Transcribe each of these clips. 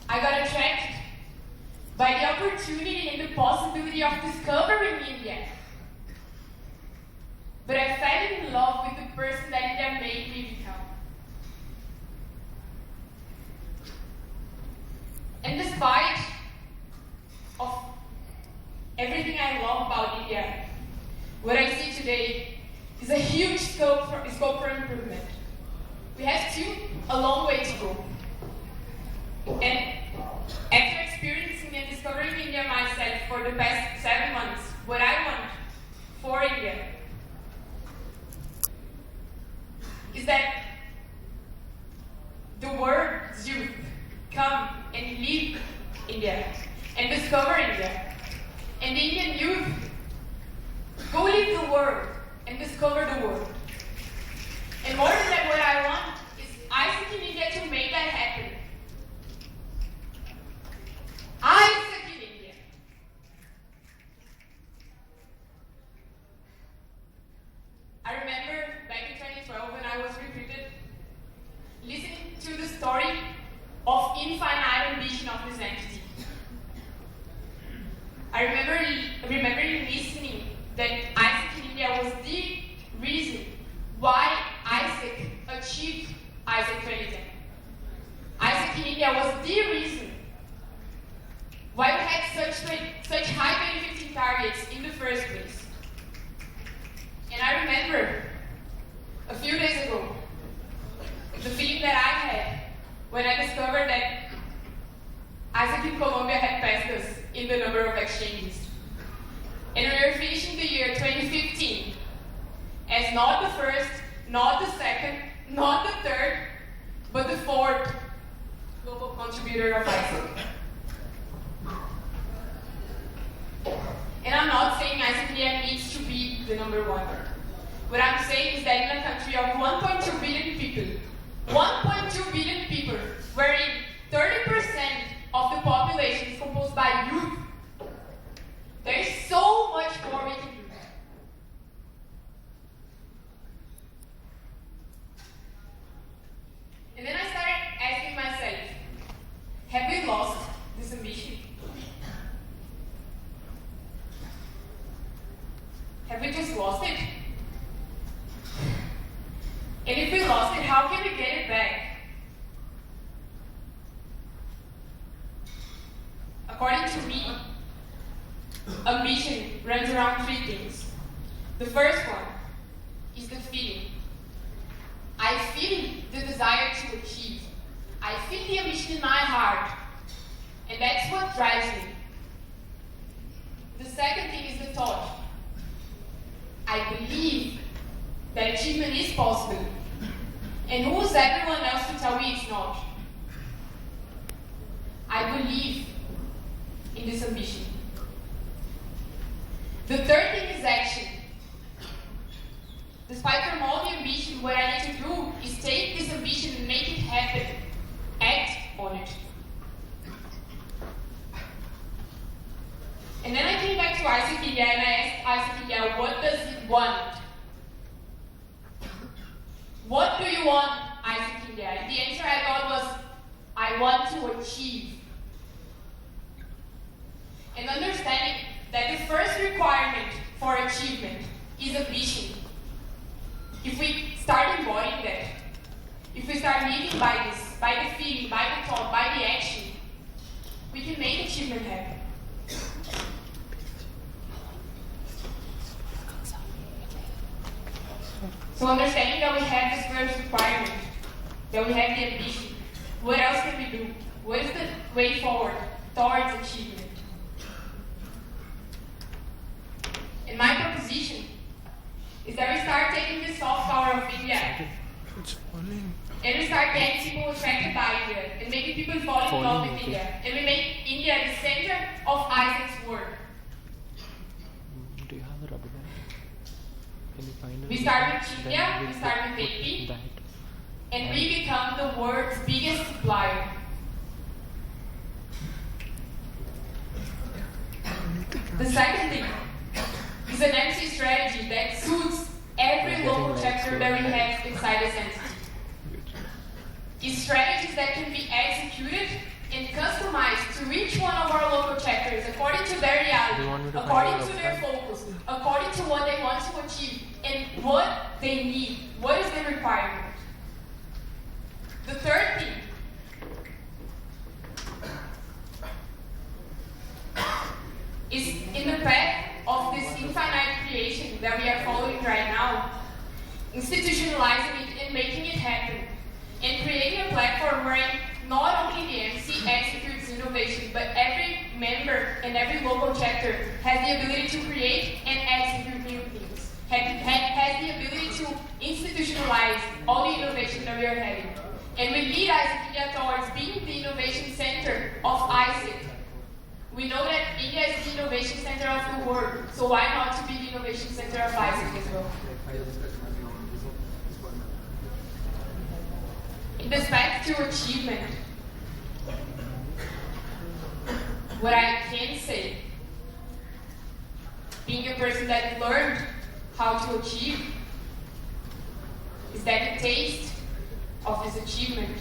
I got attracted by the opportunity and the possibility of discovering India. But I fell in love with the person that India made me become. And despite of everything I love about India, what I see today is a huge scope for improvement. We have still a long way to go. And after experiencing and discovering India myself for the past 7 months, what I want for India is that the world's youth come and live India and discover India. And the Indian youth go live the world and discover the world. And more than that, what I want is AIESEC in India to make that happen. AIESEC in India. I remember back in 2012 when I was recruited, listening to the story of infinite ambition of this entity. I remember listening that AIESEC in India was the reason why AIESEC achieved AIESEC 2010. AIESEC in India was the reason why we had such high benefiting targets in the first place. And I remember a few days ago the feeling that I had when I discovered that AIESEC in Colombia had passed us in the number of exchanges. And we are finishing the year 2015 as not the first, not the second, not the third, but the fourth global contributor of AIESEC. And I'm not saying AIESEC India needs to be the number one. What I'm saying is that in a country of 1.2 billion people, 1.2 billion people, wherein 30% of the population is composed by youth, there is so much more we can do. And then I started asking myself, have we lost this ambition? Have we just lost it? And if we lost it, how can we get it back? According to me, ambition runs around 3 things. The first one is the feeling. I feel the desire to achieve. I feel the ambition in my heart. And that's what drives me. The second thing is the thought. I believe that achievement is possible. And who's everyone else to tell me it's not? I believe in this ambition. The third thing is action. Despite from all the ambition, what I need to do is take this ambition and make it happen. Act on it. And then I came back to AIESEC India and I asked AIESEC India, what does it want? What do you want, AIESEC India? And the answer I got was, I want to achieve. And understanding that the first requirement for achievement is ambition. If we start embodying that, if we start living by this, by the feeling, by the thought, by the action, we can make achievement happen. So understanding that we have this first requirement, that we have the ambition, what else can we do? What is the way forward towards achievement? And my proposition is that we start taking the soft power of India and we start getting people attracted by India and making people fall in love with India. And we make India the center of AIESEC's work. Do you have a rubber band? Can you find it? We start with India, we start with AP, and we become the world's biggest supplier. The second thing is an MC strategy that suits every local chapter that we have inside this entity. It's strategies that can be executed and customized to each one of our local chapters according to their reality, according to their focus, according to what they want to achieve, and what they need, what is the requirement. The third thing is in the path of this infinite creation that we are following right now, institutionalizing it and making it happen, and creating a platform where not only the MC executes innovation, but every member and every local chapter has the ability to create and execute new things, has the ability to institutionalize all the innovation that we are having. And we lead AIESEC India towards being the innovation center of AIESEC. We know that India is the innovation center of the world, so why not to be the innovation center of AIESEC as well? In this path to achievement, what I can say, being a person that learned how to achieve, is that the taste of this achievement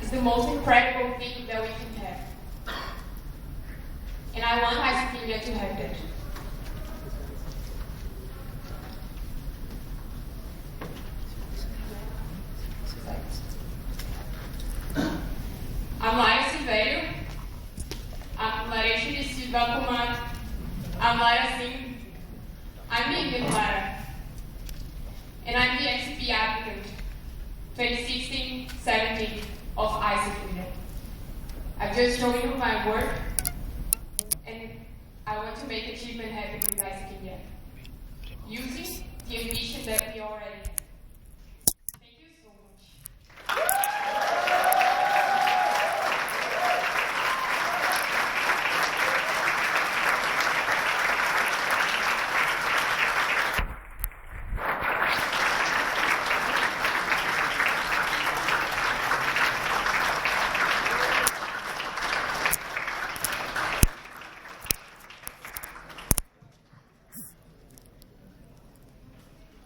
is the most incredible thing that we can have. And I want AIESEC India to have that. I'm Lara Silvério. I'm Larejo de Silva Kumar. I'm Lara Singh. I'm Indian Lara. And I'm the MCP applicant 2016-17 of AIESEC India. I've just shown you my work, and I want to make achievement happen with AIESEC India, using the ambition that we already have. Thank you so much.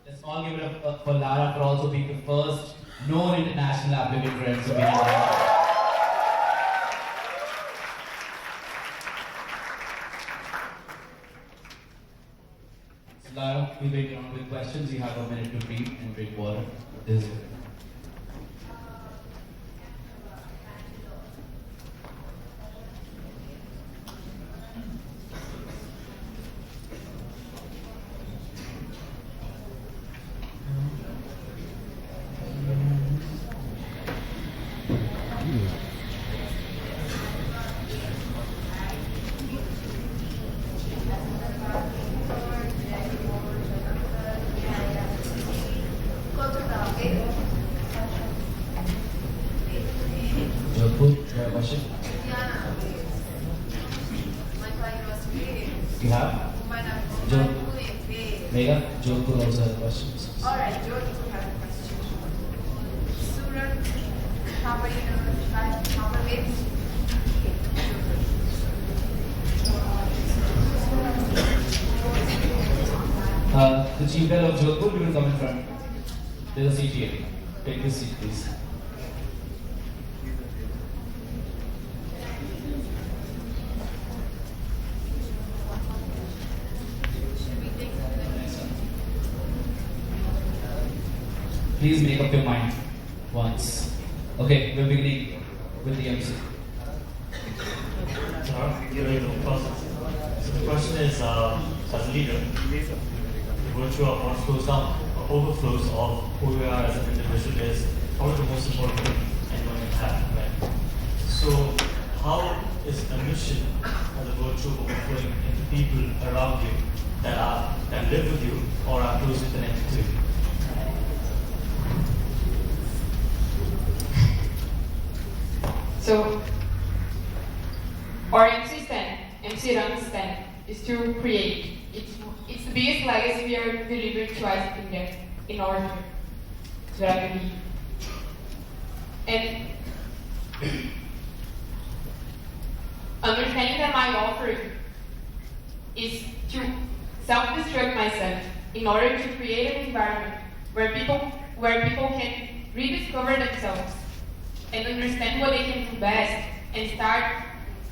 Let's all give it up for Lara for also being the first known international applicant for MCP. So Lara, we'll wait around with questions. You have a minute to breathe and drink water. This is it. Question? You have? Megha, Jodhpur also has questions. Alright, Jodhpur has a question. Surat, The Chief Bell of Jodhpur, you will come in front. There's a seat here. Take this seat, please. Please make up your mind once. Okay, we're beginning with the MC. So the question is, as a leader, the virtue of what flows down, or overflows of who we are as an individual is probably the most important thing anyone can have, right? So how is a mission as a virtue overflowing into people around you that live with you or are closely connected to you? So, our MC stand, MC Run stand, is to create. It's the biggest legacy we are delivering to AIESEC India in our journey. That's what I believe. And understanding that my offering is to self-destruct myself in order to create an environment where people can rediscover themselves and understand what they can do best and start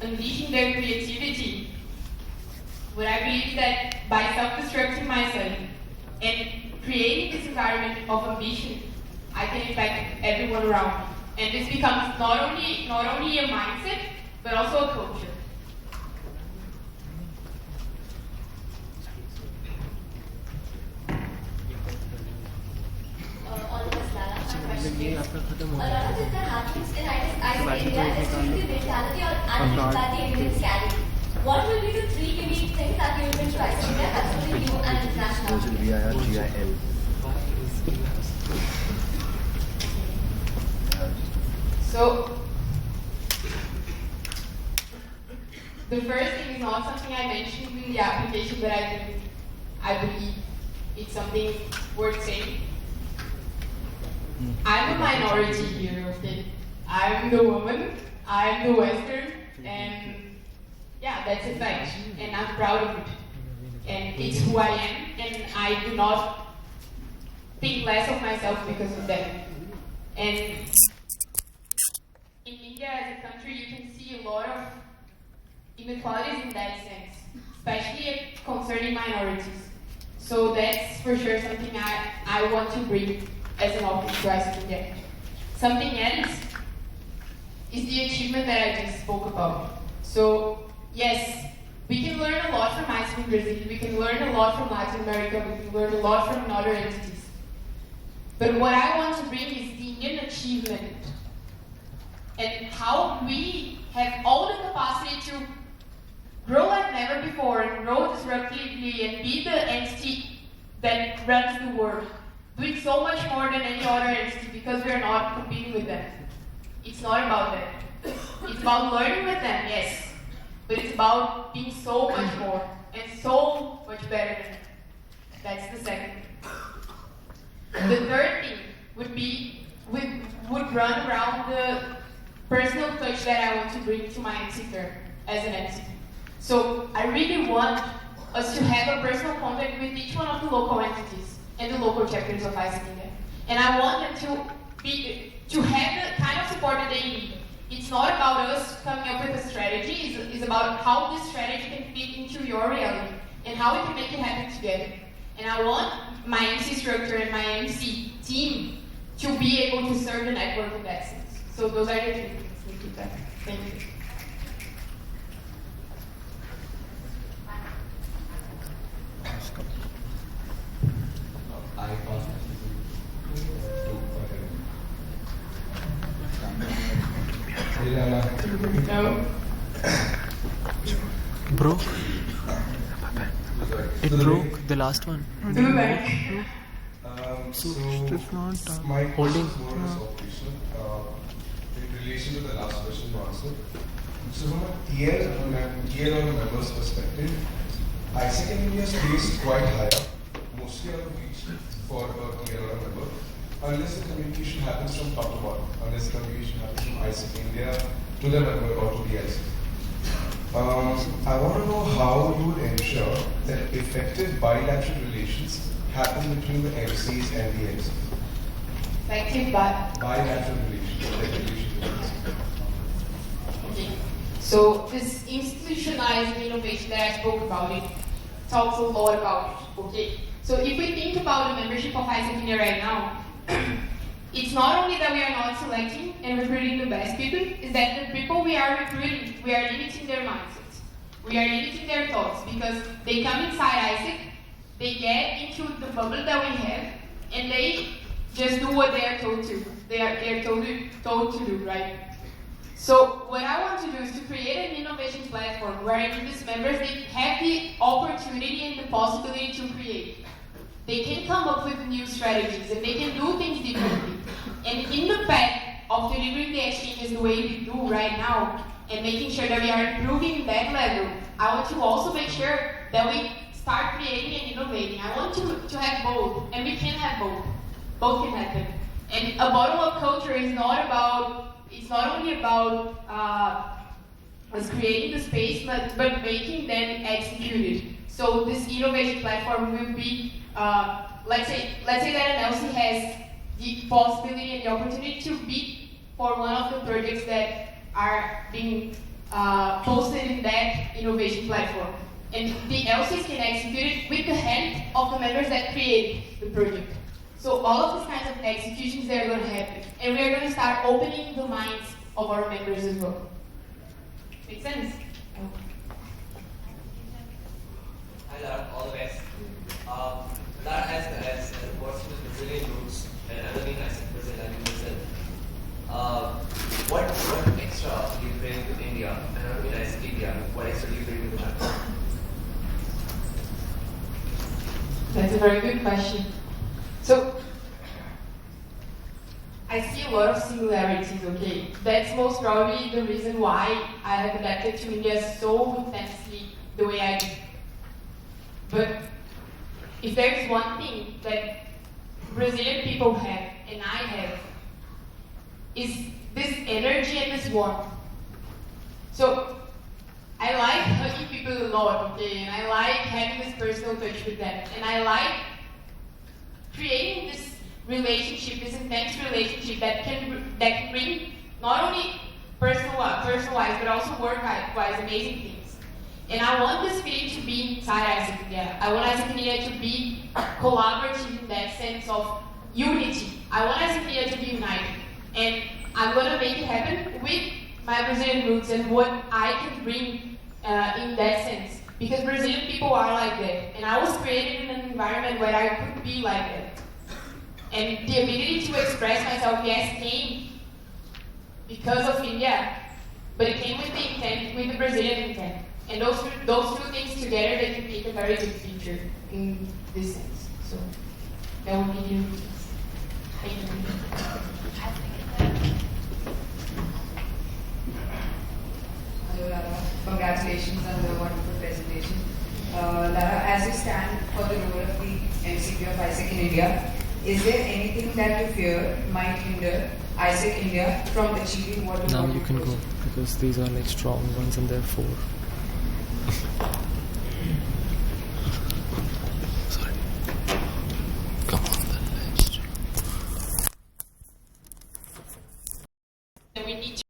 unleashing their creativity, what I believe is that by self-destructing myself and creating this environment of ambition, I can impact everyone around me. And this becomes not only a mindset, but also a culture. On this Lara, my question is, a lot of things that happens in AIESEC India is due to the mentality or attitude that the Indians carry. What will be the three unique things that you will bring to AIESEC India that's really new and international? So, the first thing is not something I mentioned in the application, but I believe it's something worth saying. I'm a minority here, okay? I'm the woman, I'm the Western, and yeah, that's a fact, and I'm proud of it. And it's who I am, and I do not think less of myself because of that. And in India as a country, you can see a lot of inequalities in that sense, especially concerning minorities. So that's for sure something I want to bring as an office to AIESEC India. Something else is the achievement that I just spoke about. So yes, we can learn a lot from AIESEC in Brazil, we can learn a lot from Latin America, we can learn a lot from other entities. But what I want to bring is the Indian achievement and how we have all the capacity to grow like never before and grow disruptively and be the entity that runs the world, doing so much more than any other entity because we are not competing with them. It's not about that. It's about learning with them, yes, but it's about being so much more and so much better than them. That's the second. The third thing would run around the personal touch that I want to bring to my MC term as an entity. So I really want us to have a personal contact with each one of the local entities and the local chapters of AIESEC India. And I want them to have the kind of support that they need. It's not about us coming up with a strategy, it's about how this strategy can fit into your reality and how we can make it happen together. And I want my MC structure and my MC team to be able to serve the network in that sense. So those are the three things. Thank you. No. Broke. It broke the last one. To the back. So it's not my holding. question is more or less operational. In relation to the last question you answered. So from a tier or a member's perspective, AIESEC in India is placed quite high up, mostly out of reach for a tier or a member, unless the communication happens from top to bottom, unless the communication happens from AIESEC India to the member or to the AIESEC. I want to know how you would ensure that effective bilateral relations happen between the MCs and the AIESEC. Effective Bilateral relations. Okay. So this institutionalized innovation that I spoke about, it talks a lot about it. Okay. So if we think about the membership of AIESEC India right now, it's not only that we are not selecting and recruiting the best people, it's that the people we are recruiting, we are limiting their mindsets. We are limiting their thoughts because they come inside AIESEC, they get into the bubble that we have, and they just do what they are told to. They are told to do, right? So what I want to do is to create an innovation platform where these members, they have the opportunity and the possibility to create. They can come up with new strategies and they can do things differently. And in the path of delivering the exchanges the way we do right now and making sure that we are improving that level, I want to also make sure that we start creating and innovating. I want to have both, and we can have both. Both can happen. And a bottom-up culture is it's not only about us creating the space, but making them executed. So this innovation platform will be, let's say that an LC has the possibility and the opportunity to be for one of the projects that are being posted in that innovation platform. And the LCs can execute it with the help of the members that created the project. So all of these kinds of executions, they're going to happen. And we're going to start opening the minds of our members as well. Make sense? Hi Lara, all the best. Lara, as a person with Brazilian roots, and I don't mean as a Brazil, I mean Brazil, what extra do you bring to India, and I don't mean as India, what extra do you bring to the country? That's a very good question. So, I see a lot of similarities, okay? That's most probably the reason why I have adapted to India so intensely the way I do. But if there's one thing that Brazilian people have, and I have, is this energy and this warmth. So, I like hugging people a lot, okay? And I like having this personal touch with them. And I like creating this relationship, this intense relationship that can bring not only personal-wise, but also work-wise amazing things. And I want this feeling to be inside AIESEC India. I want AIESEC India to be collaborative in that sense of unity. I want AIESEC India to be united. And I'm going to make it happen with my Brazilian roots and what I can bring in that sense. Because Brazilian people are like that. And I was created in an environment where I could be like that. And the ability to express myself, yes, came because of India, but it came with the intent, with the Brazilian intent. And those two things together, they can make a very good feature in this sense. So that would be the reasons. Thank you. Hello Lara, congratulations on the wonderful presentation. Lara, as you stand for the role of the MCP of AIESEC in India, is there anything that you fear might hinder AIESEC India from achieving what you Now want you to can pursue? go because these are like strong ones and they're 4.